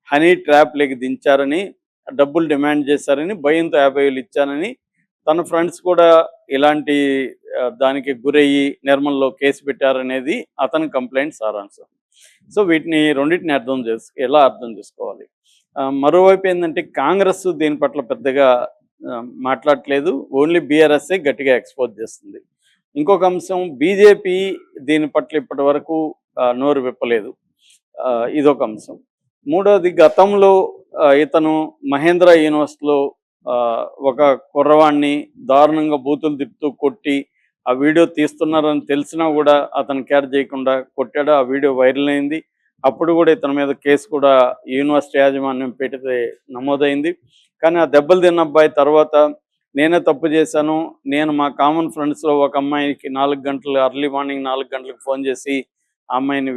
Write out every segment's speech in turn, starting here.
Honey ట్రాప్లోకి దించారని, డబ్బులు demand చేశారని, భయంతో 50,000 ఇచ్చానని తన ఫ్రెండ్స్ కూడా ఇలాంటి దానికి గురయ్యి నిర్మల్లో కేసు పెట్టారనేది అతని కంప్లైంట్ సారాంశం. సో వీటిని రెండింటిని ఎలా అర్థం చేసుకోవాలి? మరోవైపు ఏంటంటే కాంగ్రెస్ దీని పట్ల పెద్దగా మాట్లాడట్లేదు. ఓన్లీ బీఆర్ఎస్ఏ గట్టిగా ఎక్స్‌పోజ్ చేస్తుంది. ఇంకొక అంశం, బీజేపీ దీని పట్ల ఇప్పటి వరకు నోరు విప్పలేదు. ఇదొక అంశం. మూడోది, గతంలో ఇతను మహేంద్ర యూనివర్సిటీలో ఒక కుర్రవాడిని దారుణంగా బూతులు తిప్పుతూ కొట్టి, ఆ వీడియో తీస్తున్నారని తెలిసినా కూడా అతను కేర్ చేయకుండా కొట్టాడు. ఆ వీడియో వైరల్ అయింది. అప్పుడు కూడా ఇతని మీద కేసు కూడా యూనివర్సిటీ యాజమాన్యం పెడితే నమోదైంది. కానీ ఆ దెబ్బలు తిన్న అబ్బాయి తర్వాత నేనే తప్పు చేశాను, నేను మా కామన్ ఫ్రెండ్స్లో ఒక అమ్మాయికి 4 గంటలు ఎర్లీ మార్నింగ్ 4 గంటలకు ఫోన్ చేసి ఆ అమ్మాయిని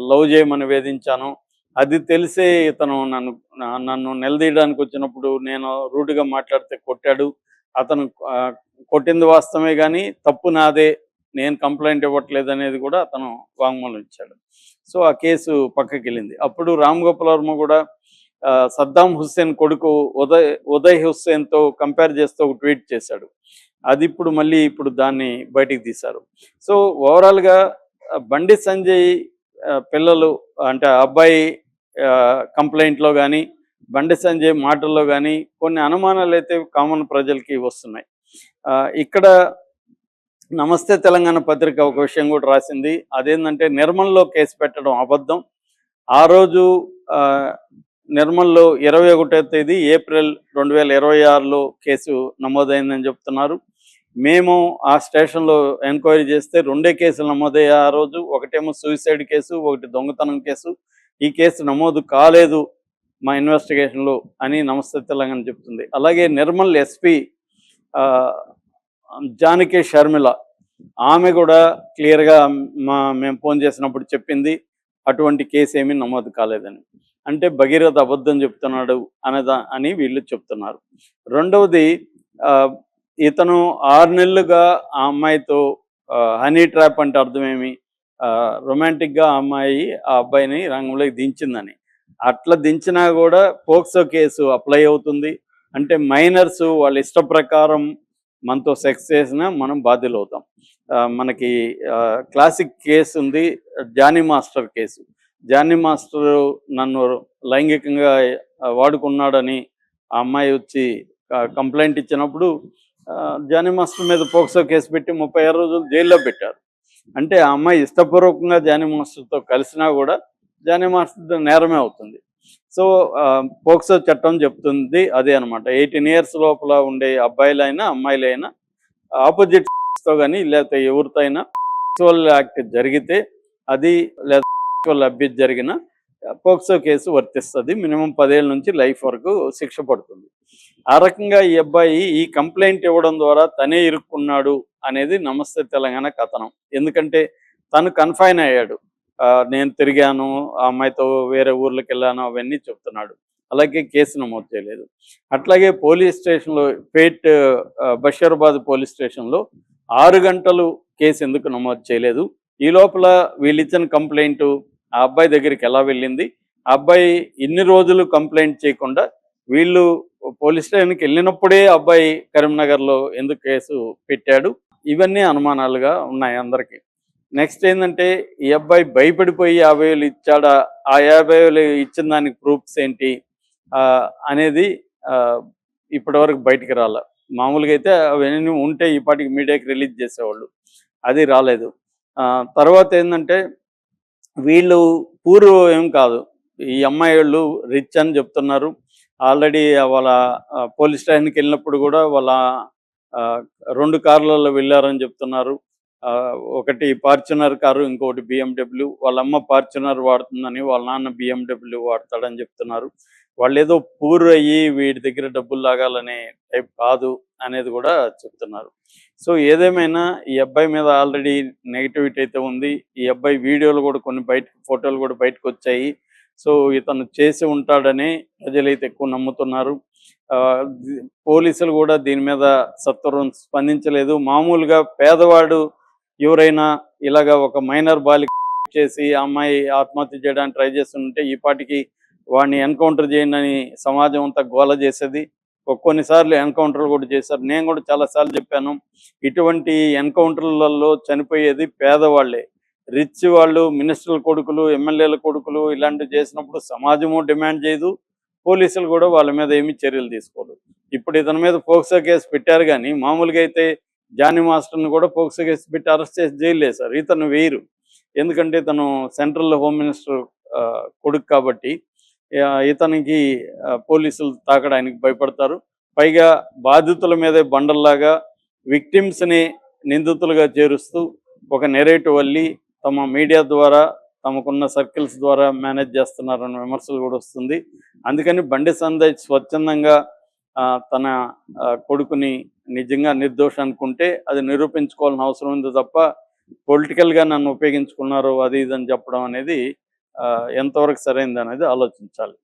లవ్ చేయమని వేధించాను, అది తెలిసే ఇతను నన్ను నిలదీయడానికి వచ్చినప్పుడు నేను రూడ్గా మాట్లాడితే కొట్టాడు, అతను కొట్టింది వాస్తవమే కానీ తప్పు నాదే, నేను కంప్లైంట్ ఇవ్వట్లేదు అనేది కూడా అతను వాంగ్మూలం ఇచ్చాడు. సో ఆ కేసు పక్కకి వెళ్ళింది. అప్పుడు రామ్ గోపాల్ వర్మ కూడా సద్దాం హుస్సేన్ కొడుకు ఉదయ్ హుస్సేన్తో కంపేర్ చేస్తూ ఒక ట్వీట్ చేశాడు. అది ఇప్పుడు దాన్ని బయటికి తీశారు. సో ఓవరాల్గా బండి సంజయ్ పిల్లలు అంటే అబ్బాయి కంప్లైంట్లో కానీ బండి సంజయ్ మాటల్లో కానీ కొన్ని అనుమానాలు అయితే కామన్ ప్రజలకి వస్తున్నాయి. ఇక్కడ నమస్తే తెలంగాణ పత్రిక ఒక విషయం కూడా రాసింది. అదేంటంటే నిర్మల్లో కేసు పెట్టడం అబద్ధం. ఆ రోజు నిర్మల్లో 21వ తేదీ ఏప్రిల్ 2026లో కేసు నమోదైందని చెప్తున్నారు. మేము ఆ స్టేషన్లో ఎంక్వైరీ చేస్తే 2 కేసులు నమోదయ్యాయి ఆ రోజు. ఒకటేమో సూసైడ్ కేసు, ఒకటి దొంగతనం కేసు. ఈ కేసు నమోదు కాలేదు మా ఇన్వెస్టిగేషన్లో అని నమస్తే తెలంగాణ చెప్తుంది. అలాగే నిర్మల్ ఎస్పీ జానకి షర్మిల, ఆమె కూడా క్లియర్గా మేము ఫోన్ చేసినప్పుడు చెప్పింది అటువంటి కేసు ఏమీ నమోదు కాలేదని. అంటే భగీరథ అబద్ధం చెప్తున్నాడు అని వీళ్ళు చెప్తున్నారు. రెండవది, ఇతను 6 నెలలుగా ఆ అమ్మాయితో హనీ ట్రాప్ అంటే అర్థమేమి, రొమాంటిక్గా ఆ అమ్మాయి ఆ అబ్బాయిని రంగంలోకి దించిందని. అట్లా దించినా కూడా పోక్సో కేసు అప్లై అవుతుంది. అంటే మైనర్స్ వాళ్ళ ఇష్ట ప్రకారం మనతో సెక్స్ చేసినా మనం బాధ్యులు అవుతాం. మనకి క్లాసిక్ కేసు ఉంది, Johnny master case. Johnny master నన్ను లైంగికంగా వాడుకున్నాడని ఆ అమ్మాయి వచ్చి కంప్లైంట్ ఇచ్చినప్పుడు జానీ మాస్టర్ మీద పోక్సో కేసు పెట్టి 36 రోజులు జైల్లో పెట్టారు. అంటే ఆ అమ్మాయి ఇష్టపూర్వకంగా జానీ మాస్టర్తో కలిసినా కూడా జానీ మాస్టర్ నేరమే అవుతుంది. సో పోక్సో చట్టం చెప్తుంది అదే అనమాట. 18 ఇయర్స్ లోపల ఉండే అబ్బాయిలైనా అమ్మాయిలైనా ఆపోజిట్తో కానీ లేకపోతే ఎవరితో అయినా సెక్సువల్ యాక్ట్ జరిగితే అది లేదా సెక్సువల్ అబ్యూస్ జరిగిన పోక్సో కేసు వర్తిస్తుంది. మినిమం 10 ఏళ్ళ నుంచి లైఫ్ వరకు శిక్ష పడుతుంది. ఆ రకంగా ఈ అబ్బాయి ఈ కంప్లైంట్ ఇవ్వడం ద్వారా తనే ఇరుక్కున్నాడు అనేది నమస్తే తెలంగాణ కథనం. ఎందుకంటే తను కన్ఫైన్ అయ్యాడు. నేను తిరిగాను, ఆ అమ్మాయితో వేరే ఊర్లకు వెళ్ళాను అవన్నీ చెప్తున్నాడు. అలాగే కేసు నమోదు చేయలేదు. అట్లాగే పోలీస్ స్టేషన్లో బషీరాబాద్ పోలీస్ స్టేషన్లో 6 గంటలు కేసు ఎందుకు నమోదు చేయలేదు? ఈ లోపల వీళ్ళు ఇచ్చిన కంప్లైంట్ ఆ అబ్బాయి దగ్గరికి ఎలా వెళ్ళింది? ఆ అబ్బాయి ఇన్ని రోజులు కంప్లైంట్ చేయకుండా వీళ్ళు పోలీస్ స్టేషన్కి వెళ్ళినప్పుడే అబ్బాయి కరీంనగర్లో ఎందుకు కేసు పెట్టాడు? ఇవన్నీ అనుమానాలుగా ఉన్నాయి అందరికీ. నెక్స్ట్ ఏంటంటే ఈ అబ్బాయి భయపడిపోయి 50,000 ఇచ్చాడా, ఆ 50,000 ఇచ్చిన దానికి ప్రూఫ్స్ ఏంటి అనేది ఇప్పటివరకు బయటికి రాలే. మామూలుగా అయితే అవన్నీ ఉంటే ఈ పాటికి మీడియాకి రిలీజ్ చేసేవాళ్ళు, అది రాలేదు. తర్వాత ఏంటంటే వీళ్ళు పూర్వం ఏం కాదు, ఈ అమ్మాయి వాళ్ళు రిచ్ అని చెప్తున్నారు. ఆల్రెడీ వాళ్ళ పోలీస్ స్టేషన్కి వెళ్ళినప్పుడు కూడా వాళ్ళ 2 కార్లలో వెళ్ళారని చెప్తున్నారు. ఒకటి ఫార్చునర్ కారు, ఇంకొకటి BMW. వాళ్ళ అమ్మ ఫార్చునర్ వాడుతుందని, వాళ్ళ నాన్న BMW వాడతాడని చెప్తున్నారు. వాళ్ళు ఏదో పూర్ అయ్యి వీడి దగ్గర డబ్బులు లాగాలనే టైప్ కాదు అనేది కూడా చెప్తున్నారు. సో ఏదేమైనా ఈ అబ్బాయి మీద ఆల్రెడీ నెగిటివిటీ అయితే ఉంది. ఈ అబ్బాయి వీడియోలు కూడా కొన్ని ఫోటోలు కూడా బయటకు వచ్చాయి. సో ఇతను చేసి ఉంటాడని ప్రజలైతే ఎక్కువ నమ్ముతున్నారు. పోలీసులు కూడా దీని మీద సత్వరం స్పందించలేదు. మామూలుగా పేదవాడు ఎవరైనా ఇలాగా ఒక మైనర్ బాలిక చేసి ఆ అమ్మాయి ఆత్మహత్య చేయడానికి ట్రై చేస్తుంటే ఈ పాటికి వాడిని ఎన్కౌంటర్ చేయండి అని సమాజం అంతా గోల చేసేది. కొన్నిసార్లు ఎన్కౌంటర్లు కూడా చేశారు. నేను కూడా చాలాసార్లు చెప్పాను, ఇటువంటి ఎన్కౌంటర్లలో చనిపోయేది పేదవాళ్ళే. రిచ్ వాళ్ళు, మినిస్టర్ల కొడుకులు, ఎమ్మెల్యేల కొడుకులు ఇలాంటివి చేసినప్పుడు సమాజము డిమాండ్ చేయదు, పోలీసులు కూడా వాళ్ళ మీద ఏమీ చర్యలు తీసుకోరు. ఇప్పుడు ఇతని మీద పోక్సో కేసు పెట్టారు, కానీ మామూలుగా అయితే జానీ మాస్టర్ని కూడా పోక్సో కేసు పెట్టి అరెస్ట్ చేసి జైలు వేశారు. ఇతను వేయరు, ఎందుకంటే ఇతను సెంట్రల్ హోమ్ మినిస్టర్ కొడుకు కాబట్టి ఇతనికి పోలీసులు తాకడానికి భయపడతారు. పైగా బాధితుల మీదే బండల్లాగా విక్టిమ్స్ని నిందితులుగా చేరుస్తూ ఒక నెరేటివ్ వల్లి తమ మీడియా ద్వారా, తమకున్న సర్కిల్స్ ద్వారా మేనేజ్ చేస్తున్నారన్న విమర్శలు కూడా వస్తుంది. అందుకని బండి సంజయ్ స్వచ్ఛందంగా తన కొడుకుని నిజంగా నిర్దోష అనుకుంటే అది నిరూపించుకోవాల్సిన అవసరం ఉంది తప్ప, పొలిటికల్గా నన్ను ఉపయోగించుకున్నారు అది ఇది అని చెప్పడం అనేది ఎంతవరకు సరైనది అనేది ఆలోచించాలి.